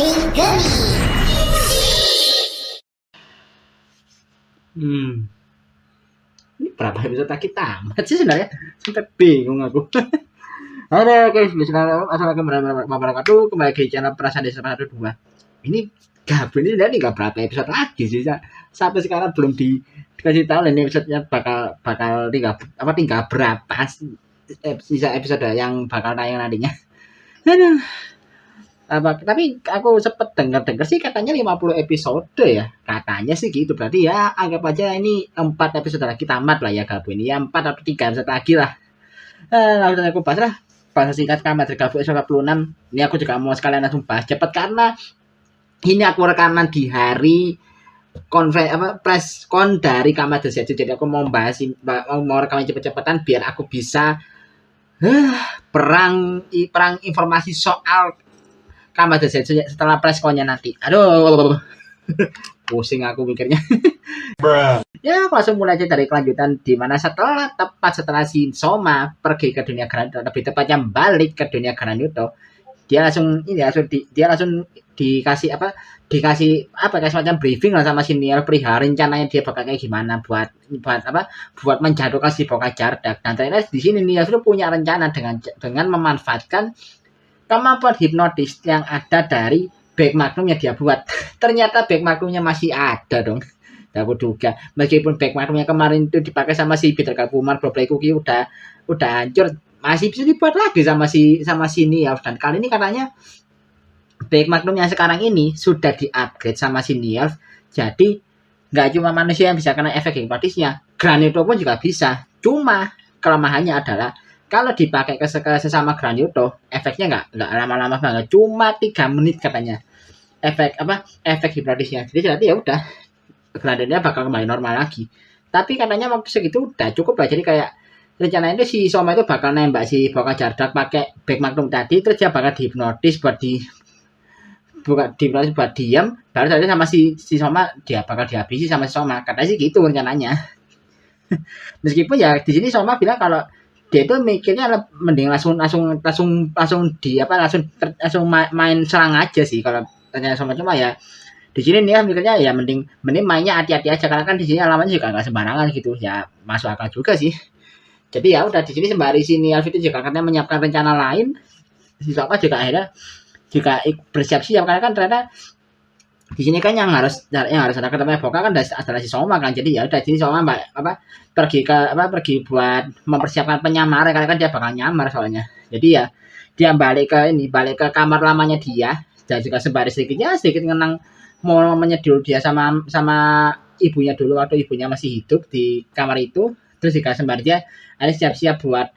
Hmm, ini berapa episode lagi tamat sih sebenarnya? Sampai bingung aku. Halo guys, assalamualaikum warahmatullahi wabarakatuh. Kembali ke channel Perasaan Desa 102. Ini Gabun ini dari nggak berapa episode lagi sih. Sampai sekarang belum dikasih tahu ini episodenya bakal tinggal berapa sisa episode yang bakal tayang nantinya. Aduh, tapi aku sempet dengar sih katanya 50 episode ya. Katanya sih gitu. Berarti ya anggap aja ini 4 episode lagi tamat lah ya Gabun ini. Ya 4 atau 3 episode lagi lah. Langsung aku bahas lah. Bahasa singkat Kamat Gabun episode 46. Ini aku juga mau sekalian langsung bahas cepat karena ini aku rekaman di hari press con dari Kamat Desiatu. Jadi aku mau bahas mau rekaman cepet-cepetan biar aku bisa perang informasi soal Kamat Desiatu setelah press con-nya nanti. Aduh. Pusing aku mikirnya. Ya, aku langsung mulai aja dari kelanjutan di mana tepat setelah si Soma pergi ke dunia Granito, lebih tepatnya balik ke dunia Granito, dia langsung dikasih semacam briefing lah sama si Niel perihal rencananya dia bakal kayak gimana buat menjatuhkan si Boca Jardak. Dan ternyata di sini Niel itu punya rencana dengan memanfaatkan kemampuan hipnotis yang ada dari Back Magnum yang dia buat. Ternyata Back Magnumnya masih ada dong. Aku duga meskipun Back Magnumnya kemarin itu dipakai sama si Peter Kapumar, Bobby Cookie udah hancur, masih bisa dibuat lagi sama si Niel. Dan kali ini katanya Back Magnum yang sekarang ini sudah di-upgrade sama si Niel. Jadi nggak cuma manusia yang bisa kena efek hipnotisnya, Granito pun juga bisa. Cuma kelemahannya adalah kalau dipakai ke sesama Granito, efeknya nggak lama-lama banget, cuma 3 menit katanya efek hipnotisnya. Jadi ya udah Granitonya bakal kembali normal lagi. Tapi katanya waktu segitu udah cukup lah. Jadi kayak rencananya si Soma itu bakal nembak si Boca Jardak pakai Back Magnum tadi, terus dia bakal dihipnotis buat diam, baru tadi sama si Soma dia bakal dihabisi sama si Soma. Katanya sih gitu rencananya. Meskipun ya di sini Soma bilang kalau dia itu mikirnya mending langsung main serang aja sih kalau tanya Soma. Cuma ya di sini nih mikirnya ya mending mainnya hati-hati aja karena kan di sini alamannya juga nggak sembarangan gitu ya, masuk akal juga sih. Jadi ya udah di sini sembari sini Alvin itu juga katanya menyiapkan rencana lain, si Soma juga akhirnya juga bersiap-siap karena kan ternyata di sini kan yang harus ada ketemu Boca kan adalah si Soma kan. Jadi ya udah sini Soma pergi buat mempersiapkan penyamar karena kan dia bakal nyamar soalnya. Jadi ya dia balik ke kamar lamanya dia dan juga sembari sedikit ngenang mau menyedul dia sama ibunya dulu waktu ibunya masih hidup di kamar itu. Terus juga sembari dia ada siap-siap buat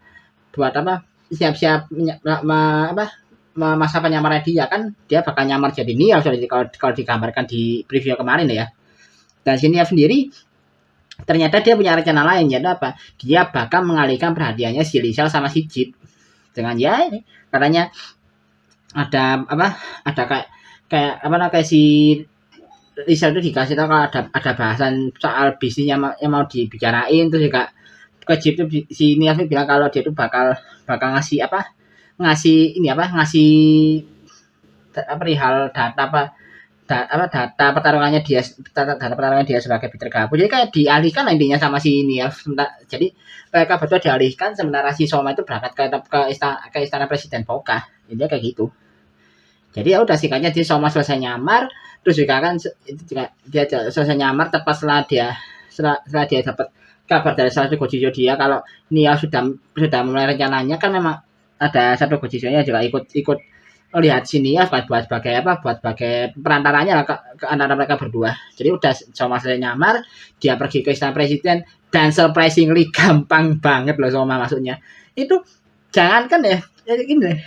masa penyamaran dia kan dia bakal nyamar jadi Niel kalau digambarkan di preview kemarin ya. Dan si Niel sendiri ternyata dia punya rencana lain, yaitu dia bakal mengalihkan perhatiannya si Lisa sama si Jeep dengan ya ini katanya ada kayak si Lisa itu dikasih tahu kalau ada bahasan soal bisnis yang mau dibicarain. Terus juga ke Jeep itu si Niel bilang kalau dia itu bakal ngasih perihal data pertarungannya dia sebagai Peter Gabun. Jadi kayak dialihkan intinya sama si Niel. Jadi mereka berdua dialihkan sementara si Soma itu berangkat ke istana Presiden Boca. Jadi kayak gitu. Jadi ya udah singkatnya si Soma selesai nyamar, terus juga kan dia selesai nyamar tepat setelah dia dapat kabar dari salah satu Gojijo dia kalau Niel sudah mulai rencananya. Kan memang ada satu Gojijo-nya juga ikut lihat sini ya buat sebagai perantaranya lah ke antara mereka berdua. Jadi udah Soma selesai nyamar, dia pergi ke istana presiden dan surprisingly gampang banget loh Soma masuknya. Itu jangankan ya ini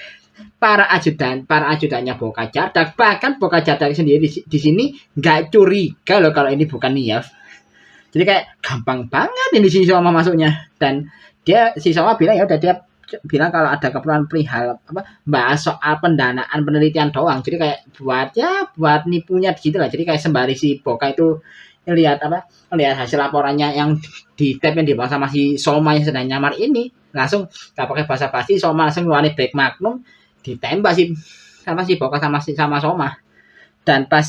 para ajudannya Boca Jardak, bahkan Boca Jardak sendiri di sini nggak curiga loh kalau ini bukan Niel. Jadi kayak gampang banget ini si Soma masuknya. Dan si Soma bilang ya udah dia bilang kalau ada keperluan perihal bahas soal pendanaan penelitian doang. Jadi kayak buat nipunya di situ lah. Jadi kayak sembari si Boca itu lihat hasil laporannya yang di tab yang dibawa sama si Soma yang sedang nyamar ini, langsung nggak pakai basa-basi Soma langsung ngeluarin Back Magnum ditembak sih sama si Boca sama Soma. dan pas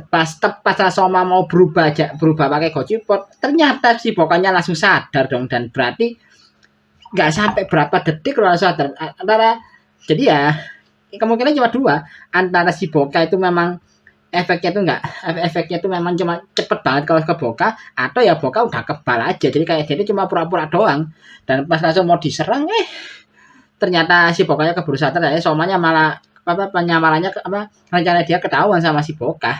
pas Soma mau berubah pakai Gojipot, ternyata si Bokanya langsung sadar dong, dan berarti nggak sampai berapa detik kalau sadar antara, jadi ya kemungkinan cuma dua, antara si Boka itu memang efeknya tuh memang cuma cepet banget kalau ke Boka, atau ya Boka udah kebal aja, jadi kayak dia cuma pura-pura doang, dan pas langsung mau diserang ternyata si Bokanya keburu sadar, ya Somanya malah penyamarannya rencana dia ketahuan sama si Boka.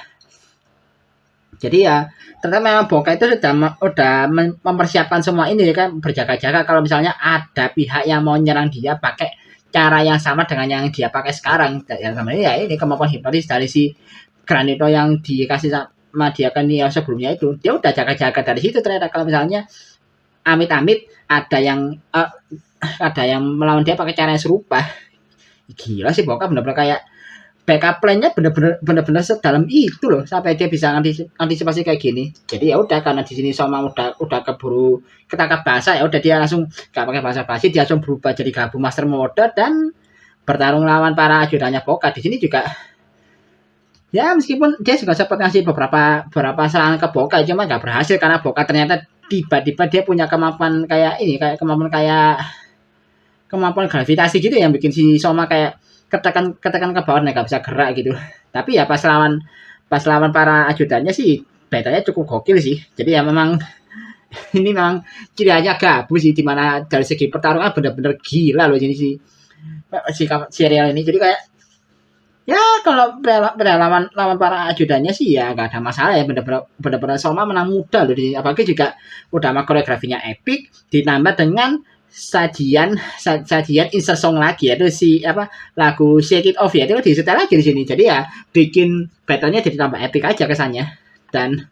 Jadi ya ternyata memang Boka itu sudah mempersiapkan semua ini kan, berjaga-jaga kalau misalnya ada pihak yang mau nyerang dia pakai cara yang sama dengan yang dia pakai sekarang. Yang sama ini ya ini kemampuan hipnotis dari si Granito yang dikasih sama dia ke Niel sebelumnya itu. Dia udah jaga-jaga dari situ, ternyata kalau misalnya amit-amit ada yang melawan dia pakai cara yang serupa. Gila sih Boka, bener-bener kayak backup plan-nya bener-bener sedalam itu loh sampai dia bisa antisipasi kayak gini. Jadi ya udah, karena di sini Soma udah keburu ketangkap basah, ya udah dia langsung gak pakai basa-basi, dia langsung berubah jadi gabung master mode dan bertarung lawan para ajudannya Boka. Di sini juga ya meskipun dia juga sempat ngasih beberapa serangan ke Boka, cuma nggak berhasil karena Boka ternyata tiba-tiba dia punya kemampuan kayak kemampuan gravitasi gitu yang bikin si Soma kayak ketekan ke bawah, nggak bisa gerak gitu. Tapi ya pas lawan para ajudannya sih betanya cukup gokil sih. Jadi ya memang ini memang ciri aja gabus sih, dimana dari segi pertarungan bener-bener gila loh ini si serial ini. Jadi kayak ya kalau lawan para ajudannya sih ya nggak ada masalah ya, bener-bener Soma menang mudah loh di sini. Apalagi juga udah koreografinya epic ditambah dengan sajian insert song lagi, yaitu si lagu Shake It Off ya, itu disetel lagi di sini. Jadi ya bikin battle-nya jadi tambah epic aja kesannya. Dan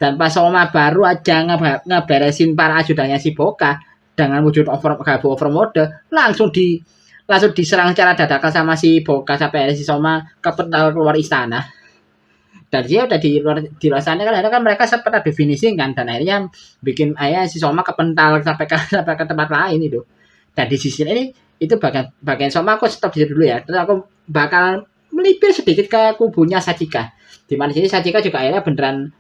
dan pas Soma baru aja ngeberesin para ajudannya si Boka dengan wujud over mode, langsung diserang secara dadakan sama si Boka sampai si Soma keluar istana. Dan dia udah di luar sana kan, akhirnya kan mereka sempat ada finishing kan, dan akhirnya bikin si Soma kepental sampai ke tempat lain itu. Dan di sisi ini itu bagian Soma aku stop di situ dulu ya. Terus aku bakal melipir sedikit ke kubunya Sachika. Di mana sini Sachika juga akhirnya beneran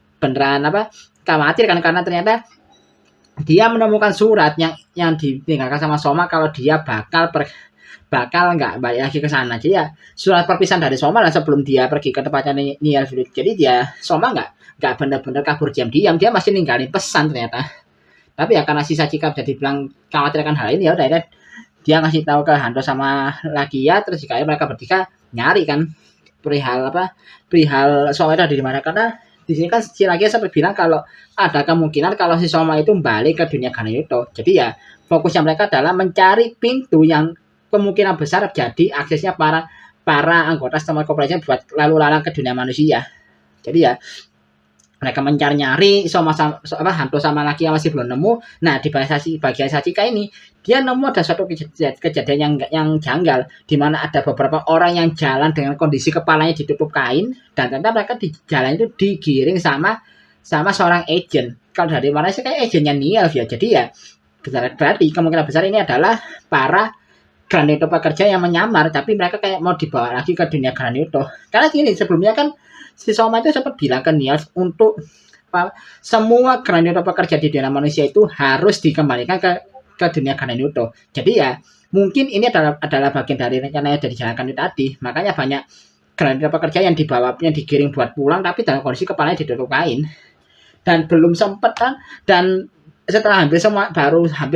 khawatir kan, karena ternyata dia menemukan surat yang ditinggalkan sama Soma kalau dia bakal nggak balik lagi ke sana. Jadi ya surat perpisahan dari Soma lah sebelum dia pergi ke tempatnya Niel Village. Jadi dia Soma nggak benar-benar kabur diam-diam, dia masih ninggalin pesan ternyata. Tapi ya karena si Sachika jadi bilang khawatir akan hal ini, ya udah dia ngasih tahu ke Hando sama Lagia, terus jika mereka bertiga nyari kan perihal Soma itu ada di mana, karena di sini kan si Lagia sampai bilang kalau ada kemungkinan kalau si Soma itu balik ke dunia Ganayoto. Jadi ya fokusnya mereka adalah mencari pintu yang kemungkinan besar jadi aksesnya para anggota Starmart Corporation buat lalu lalang ke dunia manusia. Jadi ya mereka mencari-nyari Hanto sama laki yang masih belum nemu. Nah di bagian Sachika ini dia nemu ada suatu kejadian yang janggal, di mana ada beberapa orang yang jalan dengan kondisi kepalanya ditutup kain, dan ternyata mereka di jalan itu digiring sama seorang agent. Kalau dari mana sih kayak agentnya Niel ya. Jadi ya berarti kemungkinan besar ini adalah para Granito pekerja yang menyamar, tapi mereka kayak mau dibawa lagi ke dunia Granito. Karena gini, sebelumnya kan si Soma itu sempat bilang ke Niel untuk semua Granito pekerja di dunia manusia itu harus dikembalikan ke dunia Granito. Jadi ya mungkin ini adalah bagian dari rencana yang dijalankan itu tadi. Makanya banyak Granito pekerja yang digiring buat pulang, tapi dalam kondisi kepalanya ditutup kain. Dan belum sempat kan, dan setelah hampir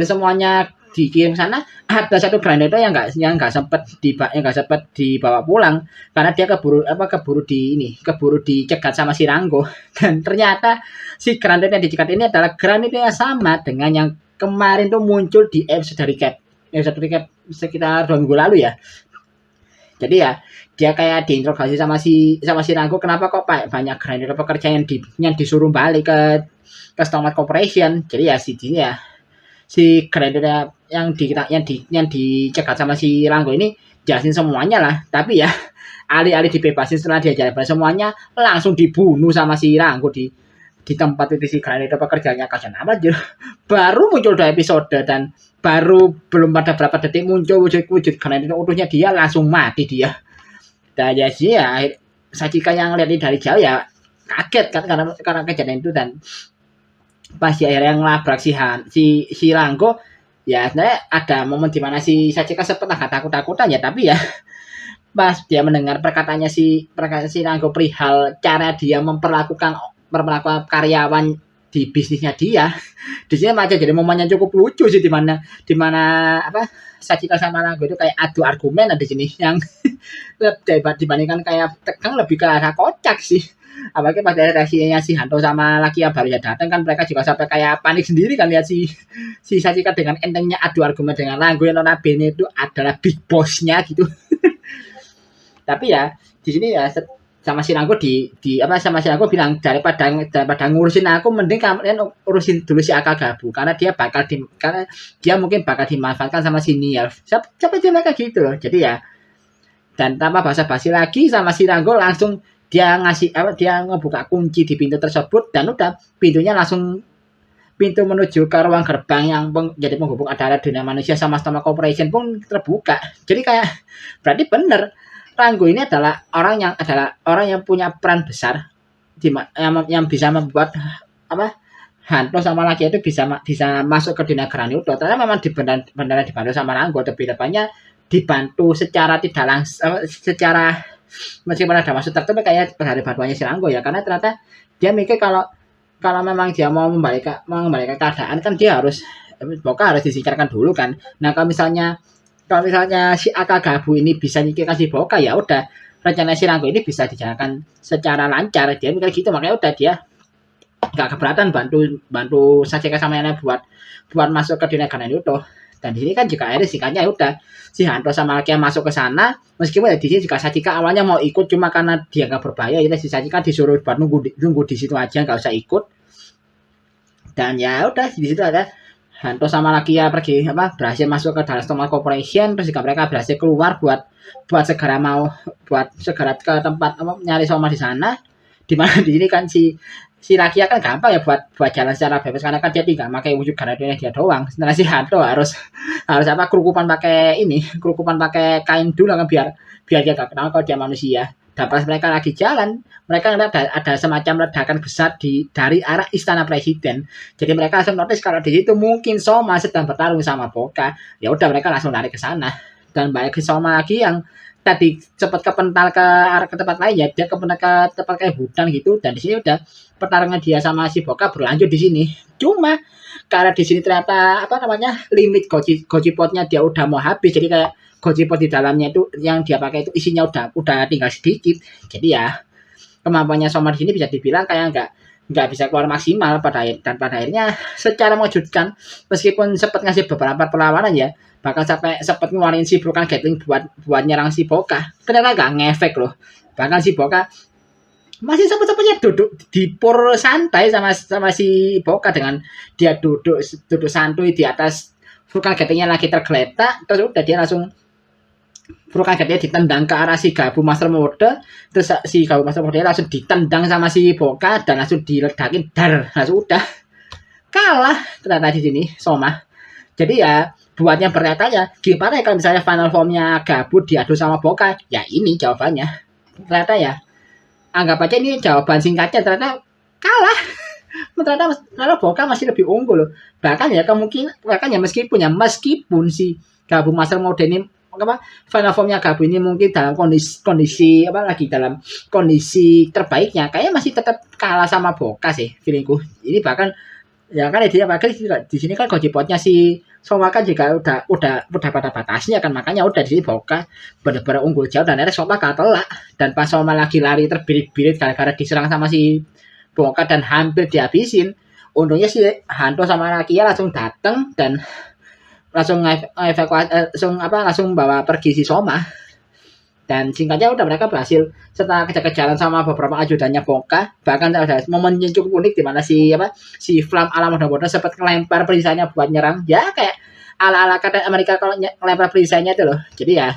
semuanya dikirim sana, ada satu Granito yang nggak sempat dibawa pulang karena dia keburu dicegat sama si Rango. Dan ternyata si Granito yang dicegat ini adalah Granito yang sama dengan yang kemarin tuh muncul di episode recap sekitar 2 minggu lalu ya. Jadi ya dia kayak diinterogasi sama si Rango, kenapa kok banyak Granito pekerja yang disuruh balik ke Starmart Corporation. Jadi ya si Granito yang dicegat sama si Rango ini jelasin semuanya lah, tapi ya alih-alih dibebasin setelah dia jelasin semuanya, langsung dibunuh sama si Rango di tempat itu si Granito pekerjanya. Kasian amat aja. Baru muncul 2 episode dan baru belum pada berapa detik muncul wujud Granito utuhnya, dia langsung mati dia. Dan ya sih ya Sachika yang lihat dari jauh ya kaget kan karena kejadian itu. Dan pas di akhirnya ngelabrak si Ranggo ya sebenarnya ada momen di mana si Sachika sempat agak takut-takutan ya, tapi ya pas dia mendengar perkataan si Ranggo perihal cara dia memperlakukan karyawan di bisnisnya dia, di sini macam jadi momennya cukup lucu sih, di mana apa Sachika sama Ranggo itu kayak adu argumen di sini yang dibandingkan kayak tegang lebih ke arah kocak sih. Apalagi pada reaksinya si Hanto sama laki yang baru datang kan, mereka juga sampai kayak panik sendiri kan lihat si Sachika dengan entengnya adu argumen dengan Ranggo yang notabene itu adalah big bossnya gitu. Tapi ya di sini ya sama si Ranggo sama si Ranggo bilang daripada ngurusin aku mending kalian urusin dulu si Akagabu karena dia mungkin bakal dimanfaatkan sama si Niel. Siapa dia mereka gitu loh. Jadi ya dan tanpa basa-basi lagi sama si Ranggo langsung dia ngebuka kunci di pintu tersebut dan udah pintu menuju ke ruang gerbang yang jadi penghubung antara dunia manusia sama Stoma Corporation pun terbuka. Jadi kayak berarti bener Ranggo ini adalah orang yang punya peran besar yang bisa membuat Hanto sama laki itu bisa masuk ke dunia Granudo. Ternyata memang benar dibantu sama Ranggo, tapi depannya dibantu secara tidak langsung, secara meskipun ada maksud tertentu kayak dari bantuannya si Ranggo ya, karena ternyata dia mikir kalau memang dia mau membalikan keadaan kan dia harus disingkirkan dulu kan. Nah kalau misalnya si Akagabu ini bisa nyingkirkan si Boka ya udah rencana si Ranggo ini bisa dijalankan secara lancar. Dia mikir gitu, makanya udah dia nggak keberatan bantu Sachika sama Yana buat masuk ke dunia Granudo. Dan di sini kan juga akhirnya singkatnya udah si Hanto sama Lakia masuk ke sana, meskipun ya di sini juga Sachika awalnya mau ikut cuma karena dia nggak berbahaya, jadi si Sachika disuruh buat nunggu di situ aja nggak usah ikut. Dan ya udah di situ ada Hanto sama Lakia berhasil masuk ke dalam Stoma Corporation, terus juga mereka berhasil keluar buat segera ke tempat nyari Soma di sana. Dimana di sini kan si Lakia kan gampang ya buat jalan secara bebas karena kan dia tinggal pakai wujud Granudo dia doang. Sementara si Hanto harus kerukupan pakai kain dulu kan biar dia gak kenal kalau dia manusia. Dan pas mereka lagi jalan, mereka ada semacam ledakan besar dari arah istana presiden. Jadi mereka langsung notice kalau di situ mungkin Soma sedang bertarung sama Boka. Ya udah mereka langsung lari ke sana. Dan balik ke Soma lagi yang tadi cepat kepental ke tempat lain ya, dia kepental ke tempat kayak hutan gitu. Dan di sini udah pertarungan dia sama si Boka berlanjut di sini. Cuma karena di sini ternyata limit goji potnya dia udah mau habis, jadi kayak goji pot di dalamnya itu yang dia pakai itu isinya udah tinggal sedikit. Jadi ya kemampuannya Soma di sini bisa dibilang kayak nggak bisa keluar maksimal pada akhirnya secara mengejutkan, meskipun sempat ngasih beberapa perlawanan ya, bakal sampai sempat ngeluarin si Broken Gatling buat nyerang si Boka, ternyata nggak ngefek loh. Bahkan si Boka masih sempat-sempatnya duduk di pur santai sama si Boka dengan dia duduk santuy di atas Broken Gatlingnya lagi tergeletak, terus udah dia langsung Broken Gatling ditendang ke arah si Gabu Master Mode, terus si Gabu Master Mode langsung ditendang sama si Boka dan langsung diledakin langsung udah kalah ternyata di sini Soma. Jadi ya buatnya berkatanya gimana ya kalau misalnya final formnya Gabu diadu sama Boka, ya ini jawabannya. Ternyata ya anggap aja ini jawaban singkatnya, ternyata kalah. ternyata Boka masih lebih unggul loh. Bahkan ya meskipun si Gabu Master Mode ini final formnya Gabu ini mungkin dalam kondisi dalam kondisi terbaiknya, kayaknya masih tetap kalah sama Boka sih feelingku. Ini bahkan ya kan dia di sini kan goji potnya si Soma kan juga udah pada batasnya kan, makanya udah di sini Boka benar-benar unggul jauh dan akhirnya Soma kalah. Dan pas Soma lagi lari terbirit-birit gara-gara diserang sama si Boka dan hampir dihabisin, untungnya si Hanto sama Lakia langsung datang dan langsung langsung bawa pergi si Soma. Dan singkatnya udah mereka berhasil setelah kejar-kejaran sama beberapa ajudannya Boka. Bahkan ada momen yang cukup unik di mana si Flam ala Modo sempat ngelempar perisainya buat nyerang. Ya kayak ala-ala Kapten Amerika kalau ngelempar perisainya itu loh. Jadi ya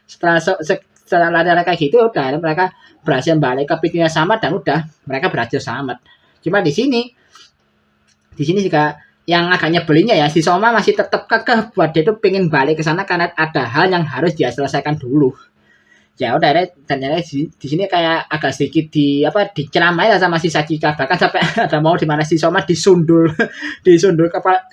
setelah lari kayak gitu udah mereka berhasil balik ke pintunya sama dan udah mereka berhasil selamat. Cuma di sini juga yang agak nyebelinnya ya, si Soma masih tetap kekeh buat dia tuh pengen balik ke sana karena ada hal yang harus dia selesaikan dulu. Ya udah ternyata di sini kayak agak sedikit diceramai lah sama si Sachika, bahkan sampai ada mau di mana si Soma disundul disundul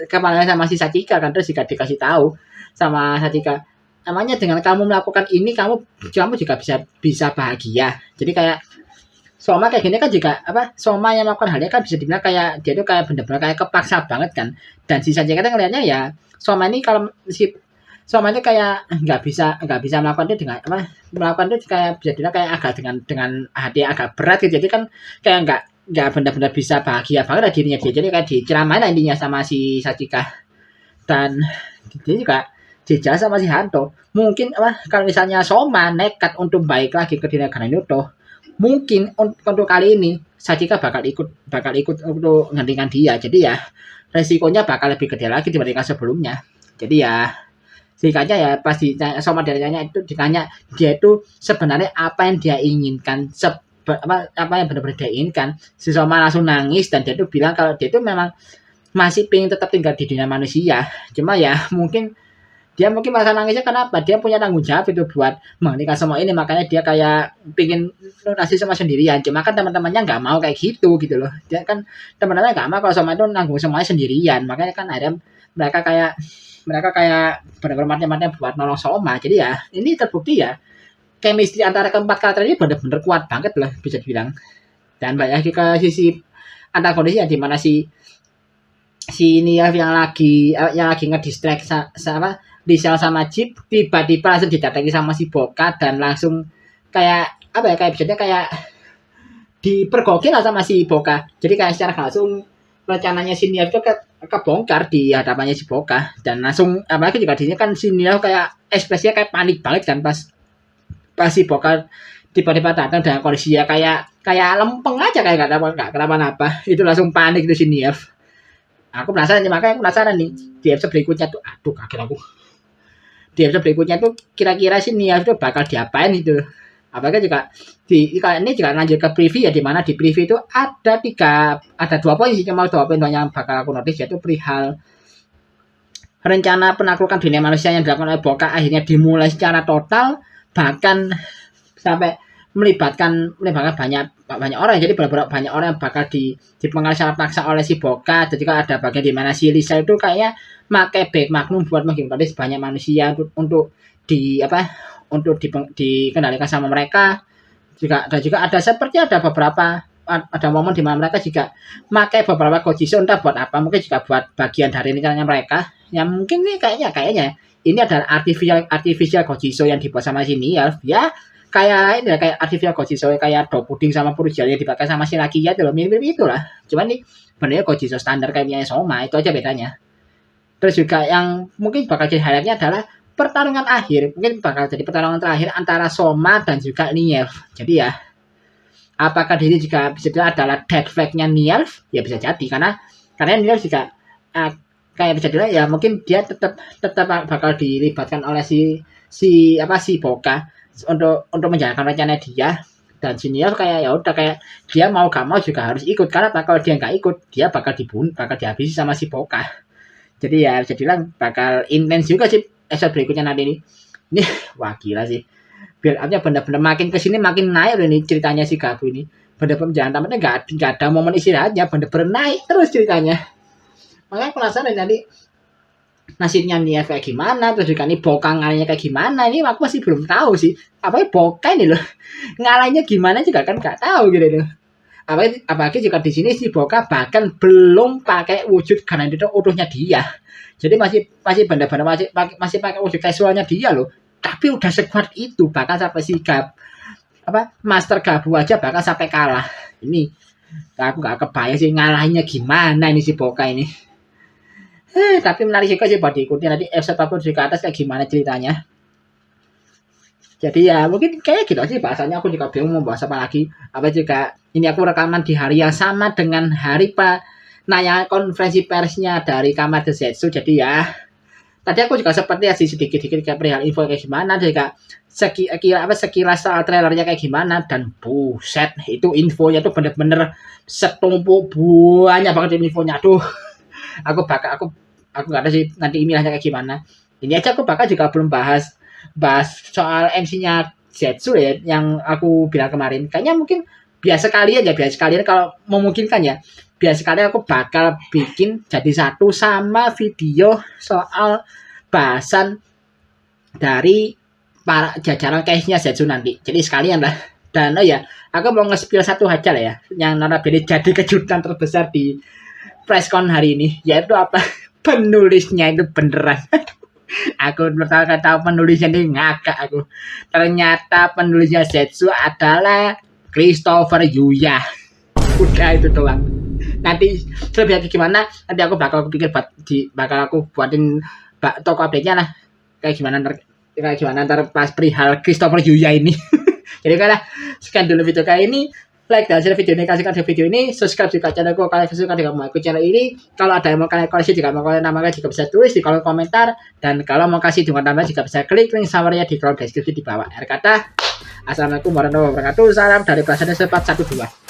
kepalanya sama si Sachika kan, terus juga dikasih tahu sama Sachika, namanya dengan kamu melakukan ini kamu kamu juga bisa bisa bahagia. Jadi kayak Soma kayak gini kan juga Soma yang melakukan halnya kan bisa dibilang kayak dia tuh kayak bener-bener kayak kepaksa banget kan. Dan si Sachika kan ngelihatnya ya Soma ini kalau si Soma itu kayak nggak bisa melakukan itu dengan melakukan itu kayak bisa dibilang kayak agak dengan hati yang agak berat gitu. Jadi kan kayak nggak benar-benar bisa bahagia banget lah dirinya dia. Jadi kayak diceramain lah intinya sama si Sachika. Dan dia juga dijajah sama si Hanto. Mungkin kalau misalnya Soma nekat untuk balik lagi ke dunia Naruto, mungkin untuk kali ini Sachika bakal ikut untuk ngendingan dia. Jadi ya resikonya bakal lebih gede lagi dibandingkan sebelumnya. Jadi ya singkatnya ya pasti Soma ditanya itu ditanya dia itu sebenarnya apa yang dia inginkan apa yang benar-benar dia inginkan. Si Soma langsung nangis dan dia tuh bilang kalau dia itu memang masih pengen tetap tinggal di dunia manusia. Cuma ya mungkin merasa nangisnya karena apa? Dia punya tanggung jawab itu buat menghentikan semua ini, makanya dia kayak pingin lunasi semua sendirian. Cuma kan teman-temannya nggak mau kayak gitu loh. Dia kan teman-temannya nggak mau kalau sama itu nanggung semuanya sendirian. Makanya kan akhirnya mereka kayak benar-benar mati-matian buat nolong Soma. Jadi ya ini terbukti ya chemistry antara keempat karakter ini benar-benar kuat banget loh bisa dibilang. Dan banyak ke sisi antagonisnya di mana si Niaf yang lagi ngedistract sama Rizal sama Jeep tiba-tiba langsung didatangi sama si Boka dan langsung kayak kayak biasanya kayak dipergokil lah sama si Boka. Jadi kayak secara langsung rencananya si Niaf itu kebongkar di hadapannya si Boka dan langsung apalagi juga di sini kan si Niaf kayak ekspresinya kayak panik banget kan pas si Boka tiba-tiba datang dengan kondisi ya kayak lempeng aja kayak nggak kenapa-napa. Itu langsung panik itu si Niaf. Aku penasaran nih di episode berikutnya tuh, aduh kaget aku. Di episode berikutnya tuh kira-kira si Niaf itu bakal diapain itu. Apalagi juga ini juga lanjut ke preview ya, di mana di preview itu ada 2 poin sih, cuma 2 poin yang bakal aku notice, yaitu perihal rencana penaklukan dunia manusia yang dilakukan oleh Boka akhirnya dimulai secara total, bahkan sampai melibatkan banyak orang. Jadi beberapa banyak orang yang bakal dipengaruhi secara paksa oleh si Boka. Dan juga ada bagian di mana si Lisa itu kayaknya pakai Big Magnum buat menghipnotis banyak manusia untuk dikendalikan sama mereka. Dan juga ada beberapa ada momen di mana mereka juga pakai beberapa Gojiso entah buat apa, mungkin juga buat bagian dari rencananya mereka. Yang mungkin nih kayaknya ini adalah artificial Gojiso yang dibuat sama si Nialf ya. Kayak ini kayak artificial Gojiso kayak do puding sama purujal yang dipakai sama si Lakia itu loh, mirip itulah. Cuman nih benernya Gojiso standar kayak punya Soma, itu aja bedanya. Terus juga yang mungkin bakal jadi highlightnya adalah pertarungan akhir, mungkin bakal jadi pertarungan terakhir antara Soma dan juga Nielf. Jadi ya apakah ini juga bisa adalah dead flag-nya Nielf? Ya bisa jadi karena Nielf juga kayak bisa dibilang ya mungkin dia tetap bakal dilibatkan oleh si Boka untuk menjalankan rencana dia. Dan si Nielf kayak ya udah kayak dia mau gak mau juga harus ikut, karena kalau dia nggak ikut dia bakal dibunuh, bakal dihabisi sama si Boka. Jadi ya bisa dibilang bakal intens juga sih episode berikutnya nanti ini wah gila sih, biar artinya benar-benar makin kesini makin naik loh ini ceritanya si Gabu ini, benar-benar jangan tamatnya nggak ada momen istirahatnya, benar-benar naik terus ceritanya. Makanya penasaran nanti nasibnya Nia kayak gimana, terus juga nih Boka ngalahnya kayak gimana, ini aku masih belum tahu sih. Apalagi Boka ini loh ngalahnya gimana juga kan nggak tahu gitu loh. Apalagi juga di sini si Boka bahkan belum pakai wujud karena itu utuhnya dia. Jadi masih benar-benar masih pakai wujud casualnya dia loh. Tapi udah sekuat itu, bahkan sampai si Master Gabu aja bahkan sampai kalah. Ini aku nggak kebayang sih ngalahnya gimana ini si Boka ini. Tapi menarik juga sih buat diikuti nanti episode 40 ke atas kayak gimana ceritanya. Jadi ya mungkin kayak gitu aja bahasanya, aku juga bingung mau bahas apa lagi. Apa juga ini aku rekaman di hari yang sama dengan hari nanya konferensi persnya dari Kamar Zetsu. Jadi ya tadi aku juga seperti sih sedikit-sedikit kayak perihal info kayak gimana, juga sekilas soal trailernya kayak gimana, dan buset itu infonya tuh bener-bener setumpuk banyak banget infonya. Aduh aku nggak ada sih nanti imilahnya kayak gimana. Ini aja aku bakal juga belum bahas soal MC-nya Zetsu ya yang aku bilang kemarin. Kayaknya mungkin biasa kalian kalau memungkinkan ya. Biasa kalian aku bakal bikin jadi satu sama video soal bahasan dari para jajaran case-nya Zetsu nanti. Jadi sekalian lah. Dan ya, aku mau nge-spill satu aja lah ya, yang notabene jadi kejutan terbesar di presscon hari ini, yaitu apa? Penulisnya itu beneran. Aku pertama tahu penulisnya ini ngakak aku. Ternyata penulisnya Zetsu adalah Christopher Yuya. Udah itu doang. Nanti lebih gimana? Nanti aku bakal aku buatin toko update-nya lah. Kayak gimana ntar pas perihal Christopher Yuya ini. Jadi kan sekian dulu video kali ini. Like dan share video ini, kasihkan video ini, subscribe juga channelku kalau suka juga mau ikut channel ini. Kalau ada yang mau kalian koleksi juga mau kalian namakan juga bisa tulis di kolom komentar, dan kalau mau kasih dukungan tambahan juga bisa klik link summary di kolom deskripsi di bawah. Akhir kata, assalamualaikum warahmatullahi wabarakatuh. Salam dari Prasetya 412.